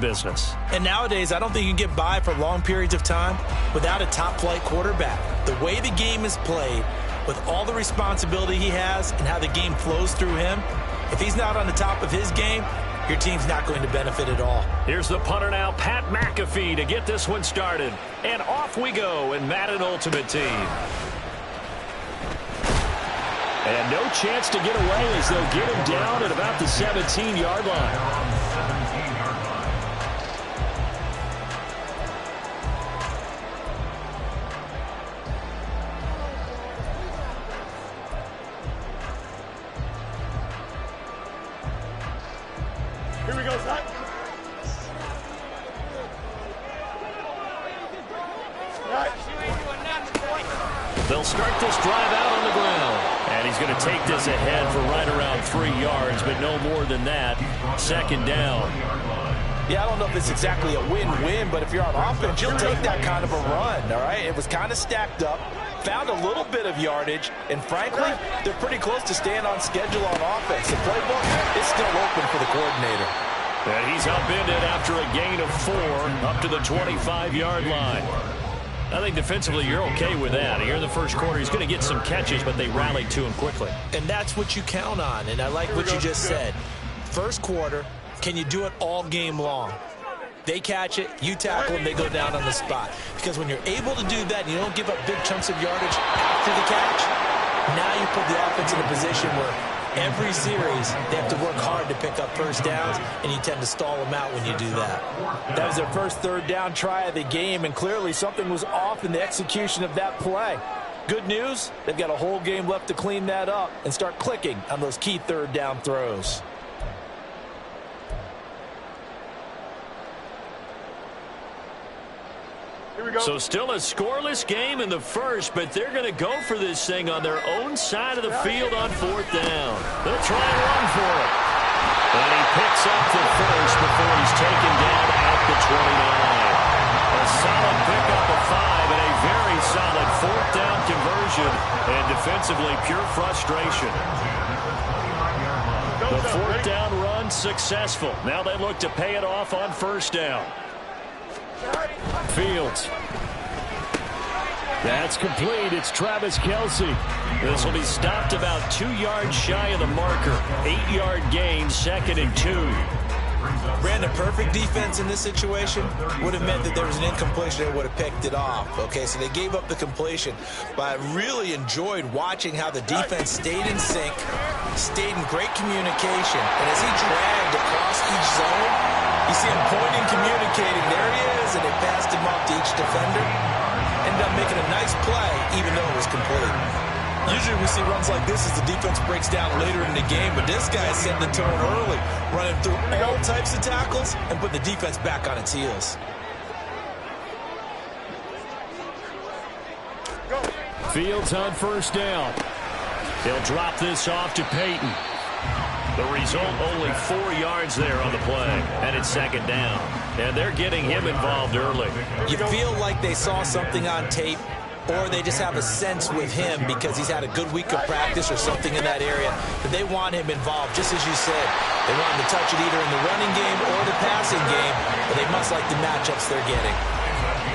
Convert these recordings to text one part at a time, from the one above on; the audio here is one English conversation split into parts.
business. And nowadays, I don't think you can get by for long periods of time without a top-flight quarterback. The way the game is played, with all the responsibility he has and how the game flows through him, if he's not on the top of his game, your team's not going to benefit at all. Here's the punter now, Pat McAfee, to get this one started. And off we go in Madden Ultimate Team. And no chance to get away as they'll get him down at about the 17-yard line. Here we go, Zach. They'll start this drive out on the ground. And he's going to take this ahead for right around 3 yards, but no more than that. Second down. Yeah, I don't know if it's exactly a win-win, but if you're on offense, you'll take that kind of a run, all right? It was kind of stacked up, found a little bit of yardage, and frankly, they're pretty close to staying on schedule on offense. The playbook is still open for the coordinator. And he's upended after a gain of 4 up to the 25-yard line. I think defensively you're okay with that. Here in the first quarter, he's going to get some catches, but they rallied to him quickly. And that's what you count on, and I like what you just said. First quarter, can you do it all game long? They catch it, you tackle them, they go down on the spot. Because when you're able to do that and you don't give up big chunks of yardage after the catch, now you put the offense in a position where every series they have to work hard to pick up first downs, and you tend to stall them out when you do that. That was their first third down try of the game, and clearly something was off in the execution of that play. Good news, they've got a whole game left to clean that up and start clicking on those key third down throws. So still a scoreless game in the first, but they're going to go for this thing on their own side of the field on fourth down. They'll try and run for it. And he picks up the first before he's taken down at the 29. A solid pickup of 5 and a very solid fourth down conversion. And defensively, pure frustration. The fourth down run successful. Now they look to pay it off on first down. Fields. That's complete. It's Travis Kelce. This will be stopped about 2 yards shy of the marker. 8-yard gain, 2nd and 2. Brandon, perfect defense in this situation would have meant that there was an incompletion that would have picked it off. Okay, so they gave up the completion, but I really enjoyed watching how the defense stayed in sync, stayed in great communication, and as he dragged across each zone, you see him pointing, communicating. There he is, and they passed him off to each defender. Ended up making a nice play, even though it was complete. Usually we see runs like this as the defense breaks down later in the game, but this guy is setting the tone early, running through all types of tackles and put the defense back on its heels. Fields on first down. He'll drop this off to Peyton. The result, only 4 yards there on the play, and it's second down. And they're getting him involved early. You feel like they saw something on tape, or they just have a sense with him because he's had a good week of practice or something in that area that they want him involved, just as you said. They want him to touch it either in the running game or the passing game, but they must like the matchups they're getting.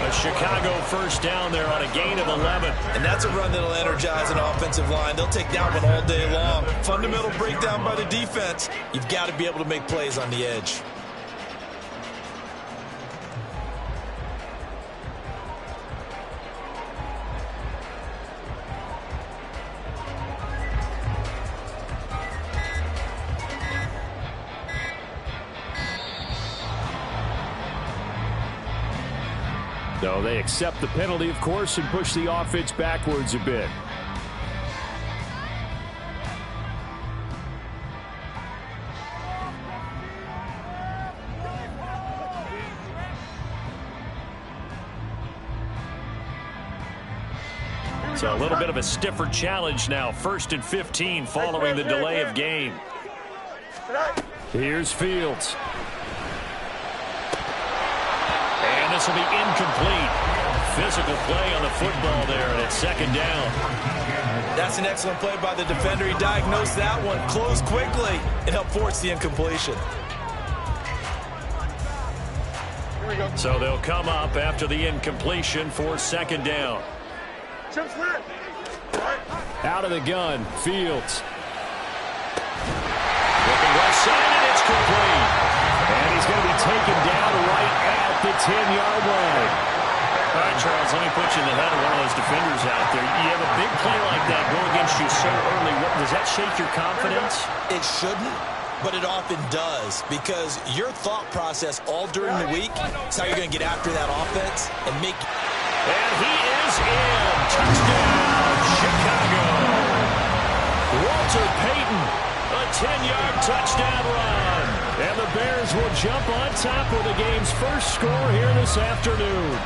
A Chicago first down there on a gain of 11. And that's a run that'll energize an offensive line. They'll take that one all day long. Fundamental breakdown by the defense. You've got to be able to make plays on the edge. So they accept the penalty, of course, and push the offense backwards a bit. So a little bit of a stiffer challenge now. 1st and 15 following the delay of game. Here's Fields. And this will be incomplete. Physical play on the football there, and it's second down. That's an excellent play by the defender. He diagnosed that one, closed quickly, and helped force the incompletion. So they'll come up after the incompletion for second down. Out of the gun, Fields. Looking left side, and it's complete. And he's going to be taken down right at the 10-yard line. All right, Charles, let me put you in the head of one of those defenders out there. You have a big play like that go against you so early. Does that shake your confidence? It shouldn't, but it often does, because your thought process all during the week is how you're going to get after that offense and make. And he is in. Touchdown, Chicago. Walter Payton, a 10-yard touchdown run. And the Bears will jump on top with the game's first score here this afternoon.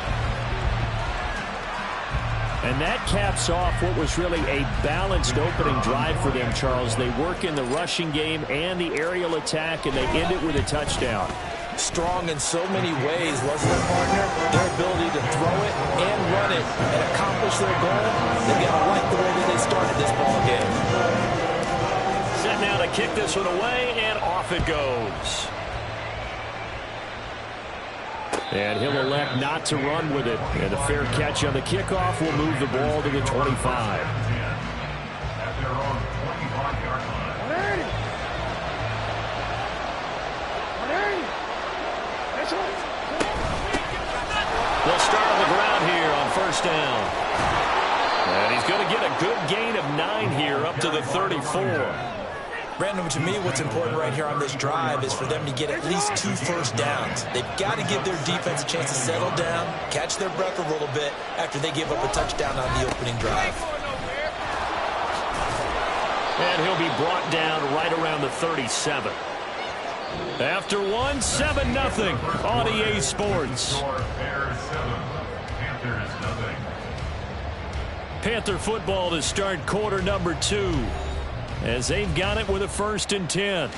And that caps off what was really a balanced opening drive for them, Charles. They work in the rushing game and the aerial attack, and they end it with a touchdown. Strong in so many ways, wasn't it, partner? Their ability to throw it and run it and accomplish their goal. They got to like the way that they started this ball game. Set now to kick this one away, and off it goes. And he'll elect not to run with it. And a fair catch on the kickoff will move the ball to the 25. They'll start on the ground here on first down. And he's going to get a good gain of 9 here up to the 34. Brandon, to me, what's important right here on this drive is for them to get at least 2 first downs. They've got to give their defense a chance to settle down, catch their breath a little bit after they give up a touchdown on the opening drive. And he'll be brought down right around the 37. After one, 7-0 on EA Sports. Panther football to start quarter number 2. As they've got it with a 1st and 10.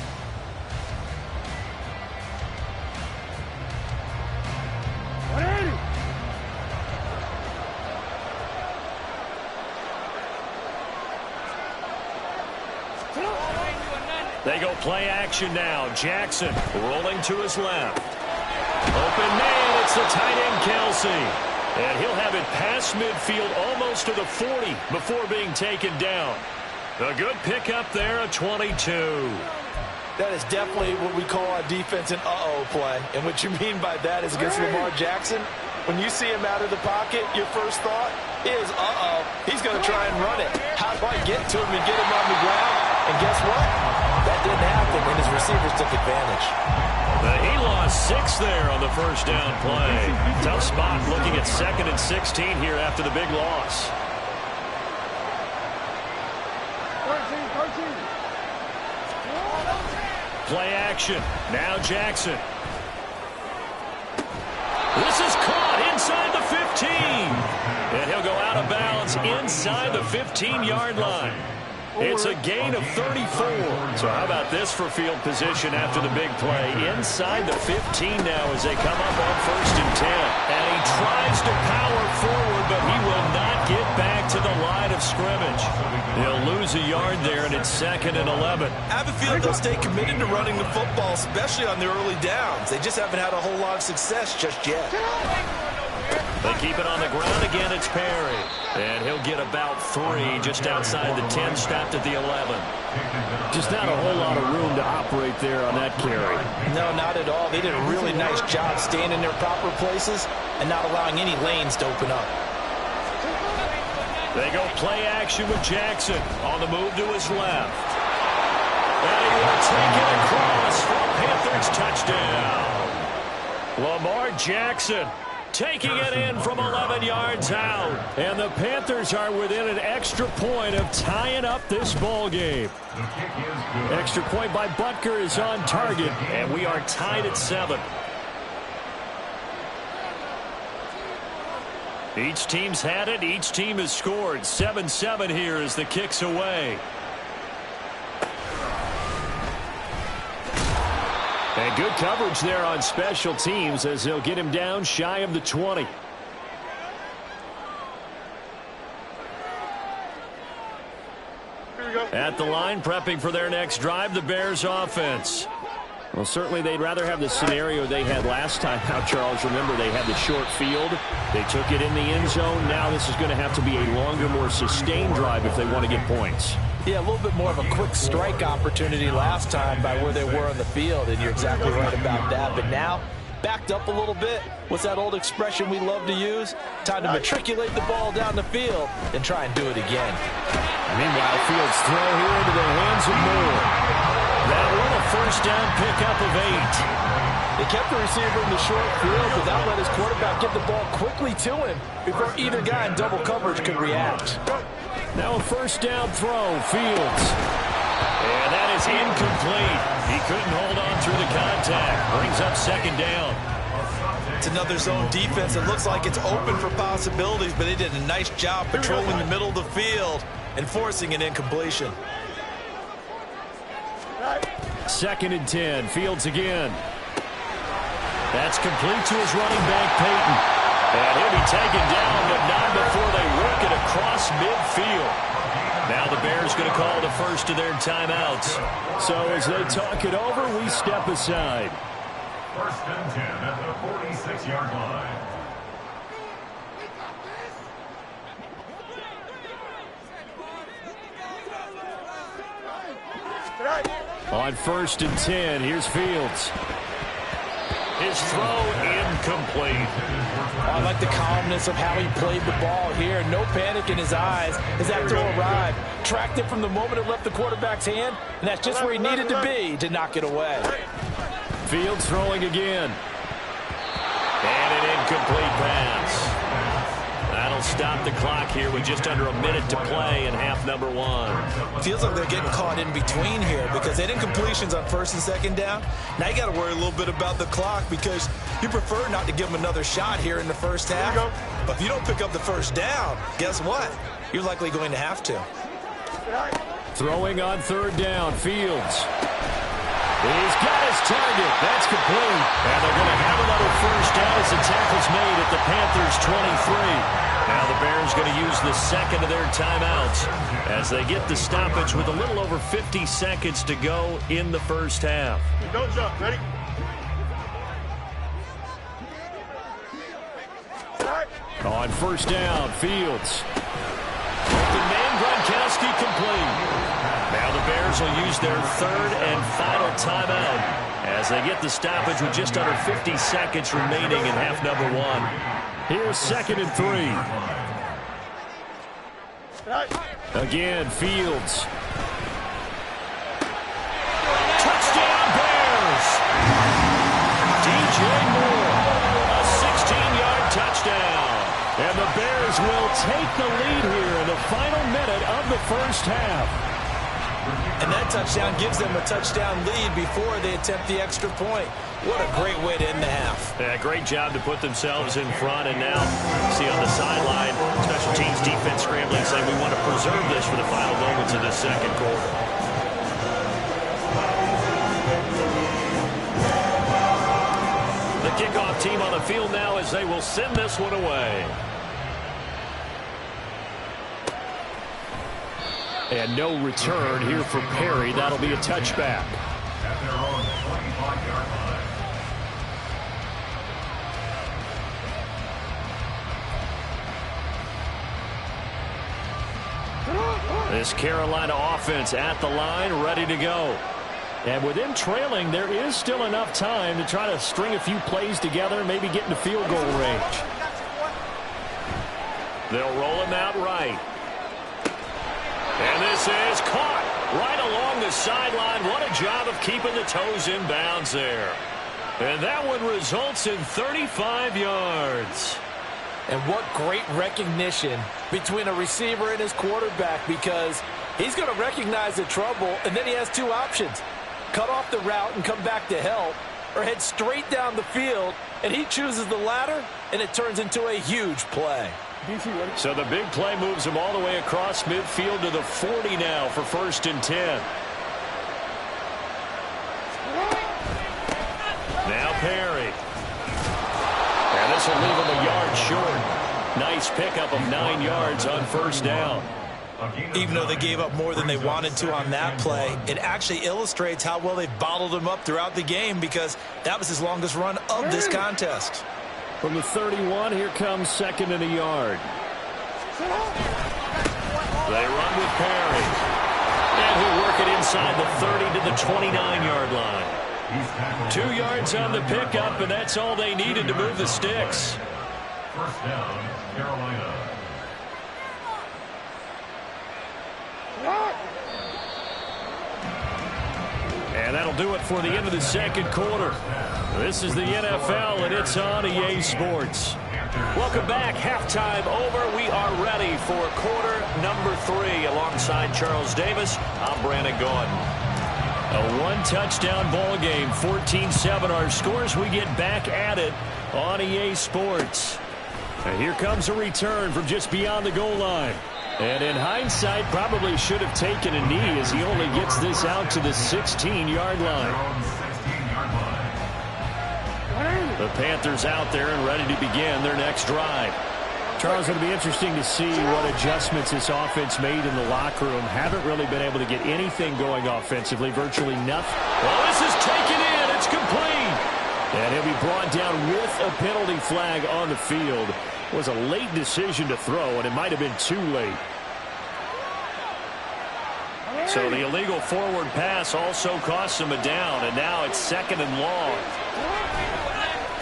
They go play action now. Jackson rolling to his left. Open man, it's the tight end Kelsey. And he'll have it past midfield almost to the 40 before being taken down. A good pickup there, a 22. That is definitely what we call our defense an uh-oh play. And what you mean by that is against Lamar Jackson, when you see him out of the pocket, your first thought is, uh-oh, he's going to try and run it. How do I get to him and get him on the ground? And guess what? That didn't happen, and his receivers took advantage. He lost 6 there on the first down play. Tough spot looking at 2nd and 16 here after the big loss. Play action. Now Jackson. This is caught inside the 15. And he'll go out of bounds inside the 15-yard line. It's a gain of 34. So how about this for field position after the big play? Inside the 15 now as they come up on 1st and 10. And he tries to power forward, but he will not get back to the line of scrimmage. He'll lose a yard there, and it's 2nd and 11. I have a feeling they'll stay committed to running the football, especially on the early downs. They just haven't had a whole lot of success just yet. They keep it on the ground again. It's Perry. And he'll get about 3 just outside the 10, stopped at the 11. Just not a whole lot of room to operate there on that carry. No, not at all. They did a really nice job staying in their proper places and not allowing any lanes to open up. They go play action with Jackson on the move to his left. And he will take it across for a Panthers touchdown. Lamar Jackson taking it in from 11 yards out. And the Panthers are within an extra point of tying up this ball game. Extra point by Butker is on target, and we are tied at 7. Each team's had it. Each team has scored. 7-7 here as the kick's away. And good coverage there on special teams as they'll get him down shy of the 20. At the line, prepping for their next drive, the Bears offense. Well, certainly they'd rather have the scenario they had last time out, Charles. Remember, they had the short field. They took it in the end zone. Now this is going to have to be a longer, more sustained drive if they want to get points. Yeah, a little bit more of a quick strike opportunity last time by where they were on the field, and you're exactly right about that. But now, backed up a little bit. What's that old expression we love to use? Time to matriculate the ball down the field and try and do it again. Meanwhile, Fields throw here into the hands of Moore. That one a first down pickup of 8. They kept the receiver in the short field, but that let his quarterback get the ball quickly to him before either guy in double coverage could react. Now a first down throw, Fields. And that is incomplete. He couldn't hold on through the contact. Brings up second down. It's another zone defense. It looks like it's open for possibilities, but they did a nice job patrolling the middle of the field and forcing an incompletion. 2nd and 10. Fields again. That's complete to his running back, Peyton. And he'll be taken down, but not before they work it across midfield. Now the Bears going to call the first of their timeouts. So as they talk it over, we step aside. 1st and 10 at the 46-yard line. On 1st and 10, here's Fields. His throw incomplete. I like the calmness of how he played the ball here. No panic in his eyes as that throw arrived. Tracked it from the moment it left the quarterback's hand, and that's just where he needed to be to knock it away. Fields throwing again. And an incomplete pass. That'll stop the clock here with just under a minute to play in half number 1. Feels like they're getting caught in between here because they had incompletions on 1st and 2nd down. Now you got to worry a little bit about the clock because you prefer not to give them another shot here in the first half. But if you don't pick up the first down, guess what? You're likely going to have to. Throwing on 3rd down, Fields. He's got his target. That's complete. And they're going to have another first down as the tackle's made at the Panthers' 23. Now the Bears going to use the second of their timeouts as they get the stoppage with a little over 50 seconds to go in the first half. Don't jump. Ready? On 1st down, Fields. The man Gronkowski complete. Now the Bears will use their 3rd and final timeout as they get the stoppage with just under 50 seconds remaining in half number 1. Here's 2nd and 3. Again, Fields. Touchdown, Bears! DJ Moore, a 16-yard touchdown. And the Bears will take the lead here in the final minute of the first half. And that touchdown gives them a touchdown lead before they attempt the extra point. What a great way to end the half. Yeah, great job to put themselves in front. And now, see on the sideline, special teams defense scrambling, saying we want to preserve this for the final moments of this second quarter. The kickoff team on the field now as they will send this one away. And no return here for Perry. That'll be a touchback. At their own 25-yard line. This Carolina offense at the line, ready to go. And with them trailing, there is still enough time to try to string a few plays together and maybe get into field goal range. They'll roll him out right. And this is caught right along the sideline. What a job of keeping the toes in bounds there. And that one results in 35 yards. And what great recognition between a receiver and his quarterback, because he's going to recognize the trouble, and then he has 2 options. Cut off the route and come back to help, or head straight down the field, and he chooses the latter, and it turns into a huge play. So the big play moves him all the way across midfield to the 40 now for 1st and 10. Now Perry. And this will leave him a yard short. Nice pickup of 9 yards on 1st down. Even though they gave up more than they wanted to on that play, it actually illustrates how well they bottled them up throughout the game, because that was his longest run of this contest. From the 31, here comes 2nd and a yard. They run with Perry. And he'll work it inside the 30 to the 29-yard line. 2 yards on the pickup, and that's all they needed to move the sticks. First down, Carolina. And that'll do it for the end of the second quarter. This is the NFL, and it's on EA Sports. Welcome back. Halftime over. We are ready for quarter number 3. Alongside Charles Davis, I'm Brandon Gaudin. A one-touchdown ball game, 14-7 our scores. We get back at it on EA Sports. And here comes a return from just beyond the goal line. And in hindsight, probably should have taken a knee, as he only gets this out to the 16-yard line. The Panthers out there and ready to begin their next drive. Charles, it'll be interesting to see what adjustments this offense made in the locker room. Haven't really been able to get anything going offensively, virtually nothing. Well, this is taken in. It's complete. And he'll be brought down with a penalty flag on the field. It was a late decision to throw, and it might have been too late. So the illegal forward pass also costs him a down, and now it's 2nd and long.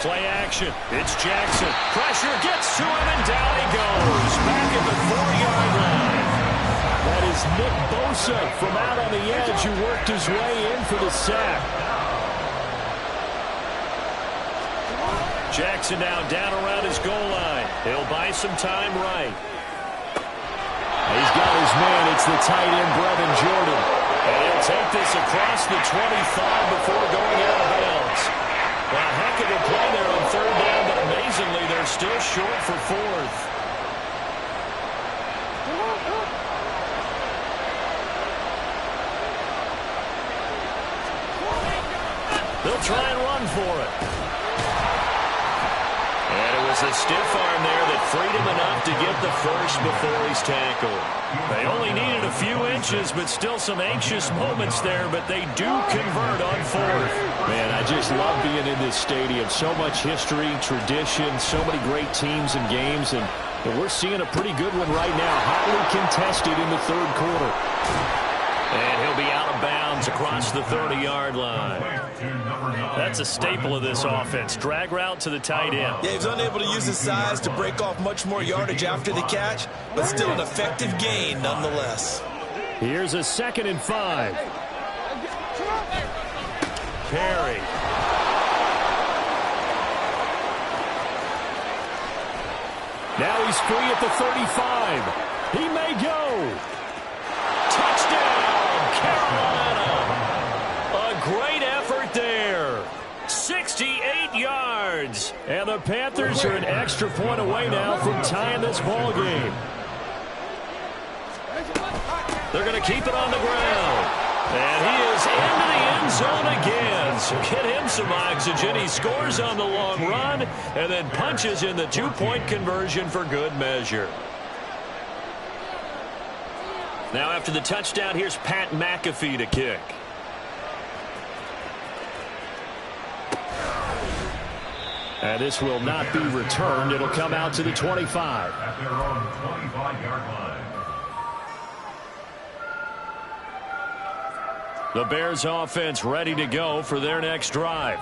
Play action. It's Jackson. Pressure gets to him, and down he goes. Back at the 4-yard line. That is Nick Bosa from out on the edge, who worked his way in for the sack. Jackson now down around his goal line. He'll buy some time right. He's got his man. It's the tight end, Brevin Jordan. And he'll take this across the 25 before going out of bounds. Well, a heck of a play there on 3rd down, but amazingly, they're still short for 4th. They'll try and run for it. And it was a stiff arm there that freed him enough to get the first before he's tackled. They only needed a few inches, but still some anxious moments there, but they do convert on 4th. Man, I just love being in this stadium. So much history, tradition, so many great teams and games, and we're seeing a pretty good one right now, hotly contested in the 3rd quarter. And he'll be out of bounds across the 30-yard line. That's a staple of this offense. Drag route to the tight end. Yeah, he's unable to use his size to break off much more yardage after the catch, but still an effective gain nonetheless. Here's a 2nd and 5. Perry. Now he's free at the 35. He may go. Touchdown, Carolina. A great effort there. 68 yards. And the Panthers are an extra point away now from tying this ball game. They're going to keep it on the ground. And he is into the end zone again. So get him some oxygen. He scores on the long run and then punches in the 2-point conversion for good measure. Now after the touchdown, here's Pat McAfee to kick. And this will not be returned. It'll come out to the 25. At their own 25-yard line. The Bears offense ready to go for their next drive.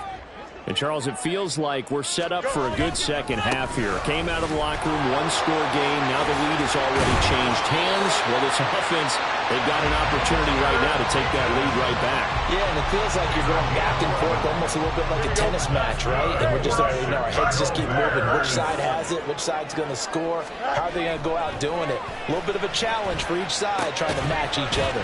And, Charles, it feels like we're set up for a good second half here. Came out of the locker room, one-score game. Now the lead has already changed hands. Well, this offense, they've got an opportunity right now to take that lead right back. Yeah, and it feels like you're going back and forth almost a little bit like a tennis match, right? And we're just, our heads just keep moving. Which side has it? Which side's going to score? How are they going to go out doing it? A little bit of a challenge for each side trying to match each other.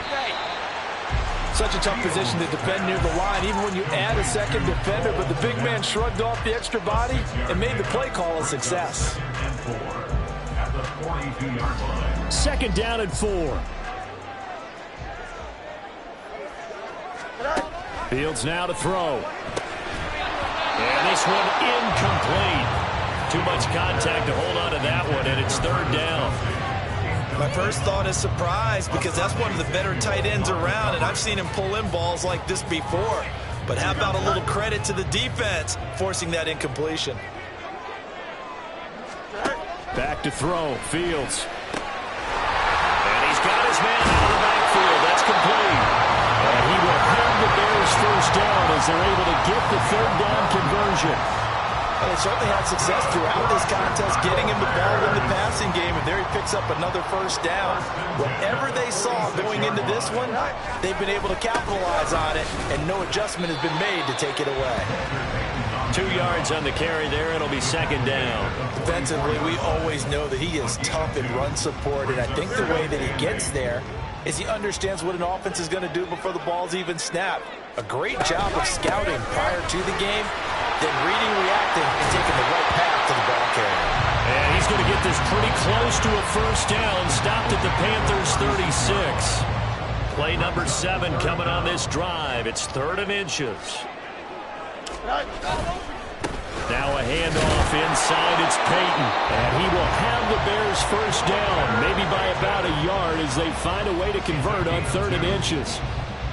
Such a tough position to defend near the line, even when you add a second defender, but the big man shrugged off the extra body and made the play call a success. At the 42-yard line. 2nd down and 4. Fields now to throw. And this one incomplete. Too much contact to hold on to that one, and it's 3rd down. My first thought is surprise, because that's one of the better tight ends around, and I've seen him pull in balls like this before. But how about a little credit to the defense forcing that incompletion? Back to throw, Fields. And he's got his man out of the backfield. That's complete. And he will have the Bears first down as they're able to get the third down conversion. Well, they certainly had success throughout this contest, getting him the ball in the passing game, and there he picks up another first down. Whatever they saw going into this one, they've been able to capitalize on it, and no adjustment has been made to take it away. 2 yards on the carry there. It'll be second down. Defensively, we always know that he is tough in run support, and I think the way that he gets there is he understands what an offense is going to do before the ball's even snapped. A great job of scouting prior to the game, then reading, reacting, and taking the right path to the ball carrier. And he's going to get this pretty close to a first down. Stopped at the Panthers' 36. Play number 7 coming on this drive. It's 3rd and inches. Now a handoff inside. It's Peyton. And he will have the Bears first down, maybe by about a yard as they find a way to convert on 3rd and inches.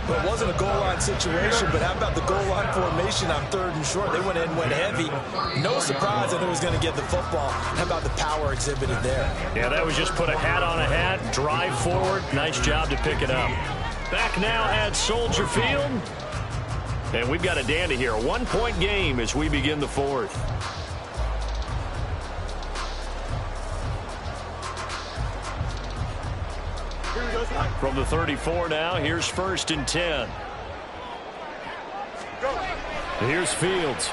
Well, it wasn't a goal line situation, but how about the goal line formation on 3rd and short? They went in, went heavy. No surprise that he was going to get the football. How about the power exhibited there? Yeah, that was just put a hat on a hat, drive forward. Nice job to pick it up. Back now at Soldier Field. And we've got a dandy here. A 1-point game as we begin the 4th. From the 34 now, here's 1st and 10. Here's Fields.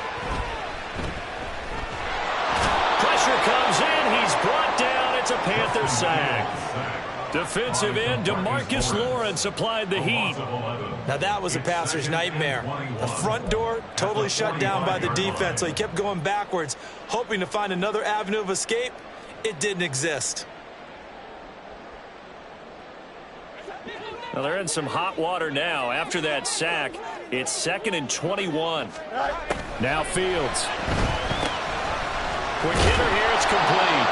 Pressure comes in. He's brought down. It's a Panther sack. Defensive end DeMarcus Lawrence applied the heat. Now that was a passer's nightmare. The front door totally shut down by the defense, so he kept going backwards, hoping to find another avenue of escape. It didn't exist. Well, they're in some hot water now. After that sack, it's 2nd and 21. Now Fields. Quick hitter here. It's complete.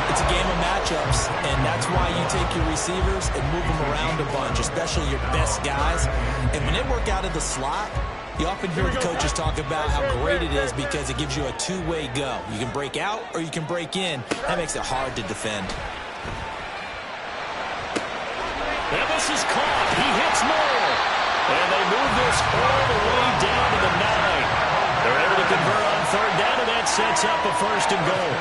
It's a game of matchups, and that's why you take your receivers and move them around a bunch, especially your best guys. And when they work out of the slot, you often hear the coaches talk about how great it is because it gives you a two-way go. You can break out or you can break in. That makes it hard to defend. And this is caught. He hits more. And they move this all the way down to the 9. They're able to convert on 3rd down, and that sets up a 1st and goal.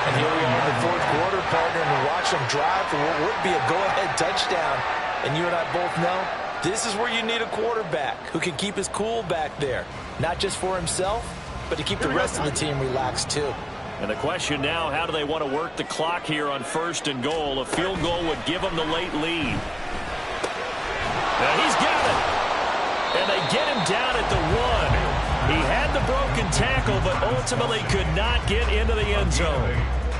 And here we are in the 4th quarter, partner, and we watch them drive for what would be a go-ahead touchdown. And you and I both know this is where you need a quarterback who can keep his cool back there. Not just for himself, but to keep the rest of the team relaxed too. And the question now, how do they want to work the clock here on 1st and goal? A field goal would give them the late lead. Now he's got it. And they get him down at the 1. He had the broken tackle, but ultimately could not get into the end zone.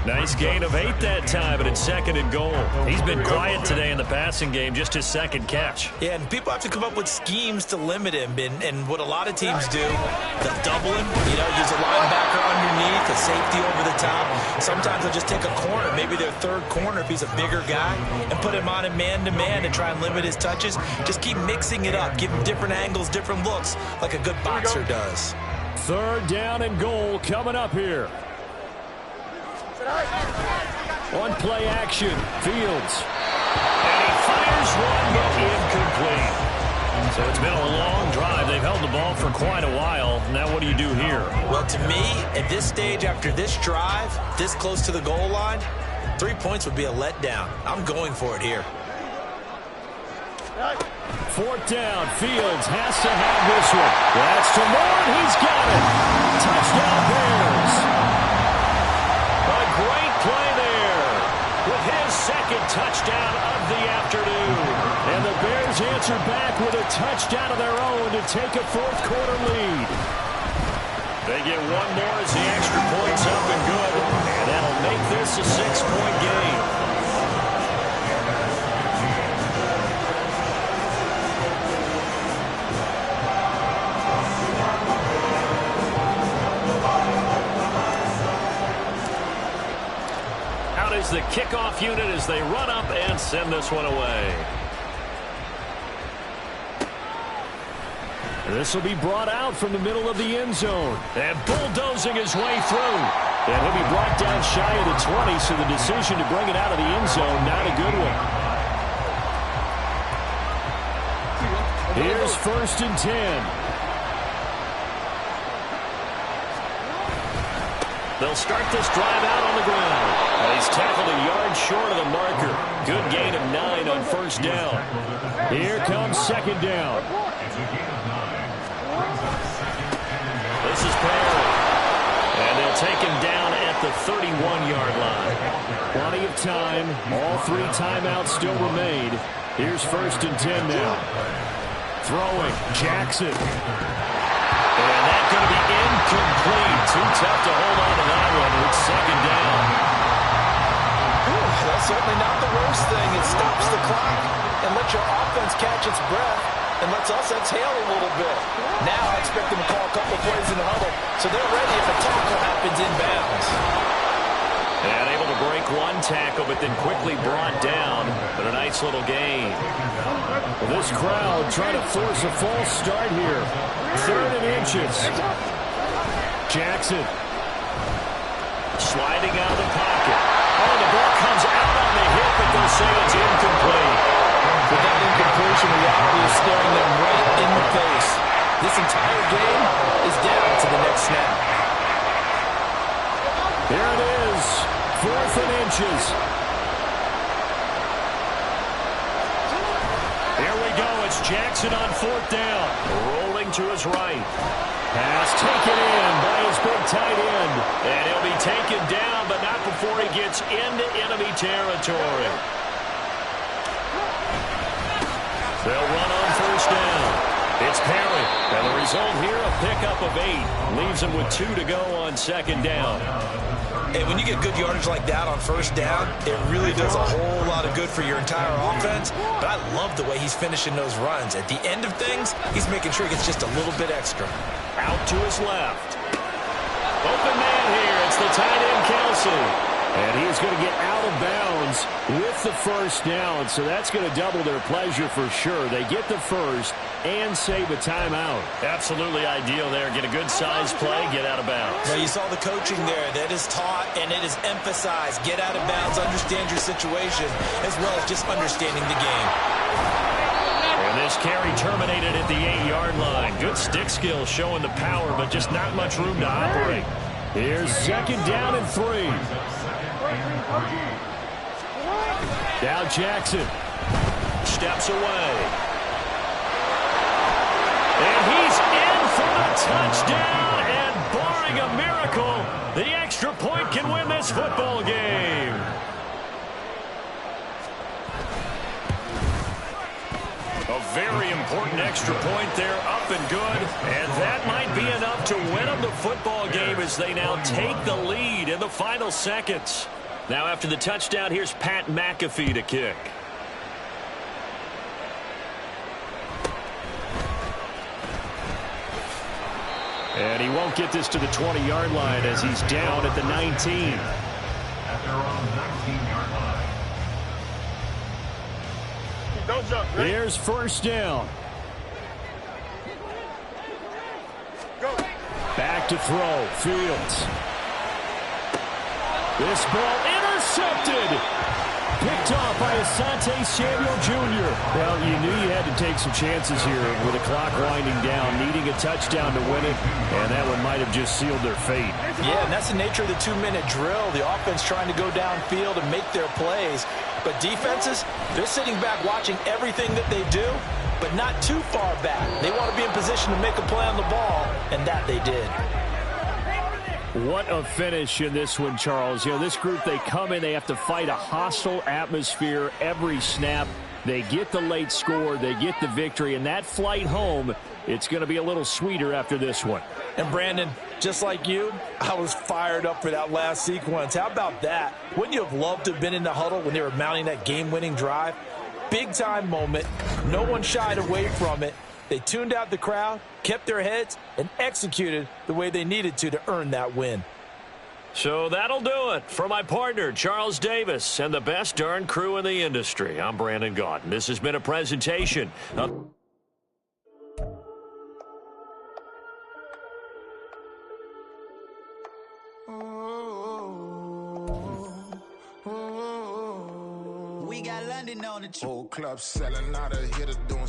Nice gain of 8 that time, and it's 2nd and goal. He's been quiet today in the passing game, just his 2nd catch. Yeah, and people have to come up with schemes to limit him, and what a lot of teams do, they'll double him, use a linebacker underneath, a safety over the top. Sometimes they'll just take a corner, maybe their 3rd corner if he's a bigger guy, and put him on a man-to-man and try and limit his touches. Just keep mixing it up, give him different angles, different looks, like a good boxer does. 3rd down and goal coming up here. On play action, Fields. And he fires one, but incomplete. So it's been a long drive. They've held the ball for quite a while. Now what do you do here? Well, to me, at this stage, after this drive, this close to the goal line, 3 points would be a letdown. I'm going for it here. 4th down, Fields has to have this one. That's to Moore, he's got it. Touchdown Bears. A great play there with his 2nd touchdown of the afternoon. And the Bears answer back with a touchdown of their own to take a 4th quarter lead. They get one more as the extra point's up and good. And that'll make this a 6-point game. is the kickoff unit as they run up and send this one away. This will be brought out from the middle of the end zone. And bulldozing his way through. And he'll be brought down shy of the 20, so the decision to bring it out of the end zone, not a good one. Here's 1st and 10. They'll start this drive out on the ground. And he's tackled a yard short of the marker. Good gain of 9 on 1st down. Here comes 2nd down. This is Perry. And they'll take him down at the 31-yard line. Plenty of time. All 3 timeouts still remain. Here's 1st and 10 now. Throwing. Jackson. And that's going to be incomplete. Too tough to hold on to that one. It's 2nd down. That's certainly not the worst thing. It stops the clock and lets your offense catch its breath and lets us exhale a little bit. Now I expect them to call a couple of plays in the huddle so they're ready if a tackle happens inbounds. And able to break 1 tackle, but then quickly brought down. But a nice little gain. Well, this crowd trying to force a false start here. 3rd and inches. Jackson. Sliding out of the pocket. Oh, the ball comes out on the hip, but they'll say it's incomplete. But that incompletion reality is staring them right in the face. This entire game is down to the next snap. Here it is. 4th and inches. Here we go. It's Jackson on 4th down. Rolling to his right. Pass taken in by his big tight end. And he'll be taken down, but not before he gets into enemy territory. They'll run on 1st down. It's Perry. And the result here, a pickup of 8. Leaves him with 2 to go on 2nd down. And when you get good yardage like that on 1st down, it really does a whole lot of good for your entire offense. But I love the way he's finishing those runs. At the end of things, he's making sure he gets just a little bit extra. Out to his left. Open man here. It's the tight end, Kelsey. And he's going to get out of bounds with the 1st down. So that's going to double their pleasure for sure. They get the 1st and save a timeout. Absolutely ideal there. Get a good size play, get out of bounds. Well, you saw the coaching there. That is taught and it is emphasized. Get out of bounds, understand your situation, as well as just understanding the game. And this carry terminated at the 8-yard line. Good stick skill showing the power, but just not much room to operate. Here's 2nd down and 3. Now Jackson steps away. And he's in for the touchdown. And barring a miracle, the extra point can win this football game. A very important extra point there, up and good. And that might be enough to win them the football game as they now take the lead in the final seconds. Now after the touchdown, here's Pat McAfee to kick. And he won't get this to the 20-yard line as he's down at the 19. At their own 19-yard line. Don't jump. Ready? Here's 1st down. Go. Back to throw. Fields. This ball intercepted. Picked off by Asante Samuel Jr. Well, you knew you had to take some chances here with the clock winding down, needing a touchdown to win it, and that one might have just sealed their fate. Yeah, and that's the nature of the 2-minute drill. The offense trying to go downfield and make their plays. But defenses, they're sitting back watching everything that they do, but not too far back. They want to be in position to make a play on the ball, and that they did. What a finish in this one, Charles. You know, this group, they come in, they have to fight a hostile atmosphere every snap. They get the late score, they get the victory, and that flight home, it's going to be a little sweeter after this one. And Brandon, just like you, I was fired up for that last sequence. How about that? Wouldn't you have loved to have been in the huddle when they were mounting that game-winning drive? Big-time moment. No one shied away from it. They tuned out the crowd, kept their heads, and executed the way they needed to earn that win. So that'll do it for my partner, Charles Davis, and the best darn crew in the industry. I'm Brandon Gaudin. This has been a presentation of... We got London on the Whole club selling out of here to doing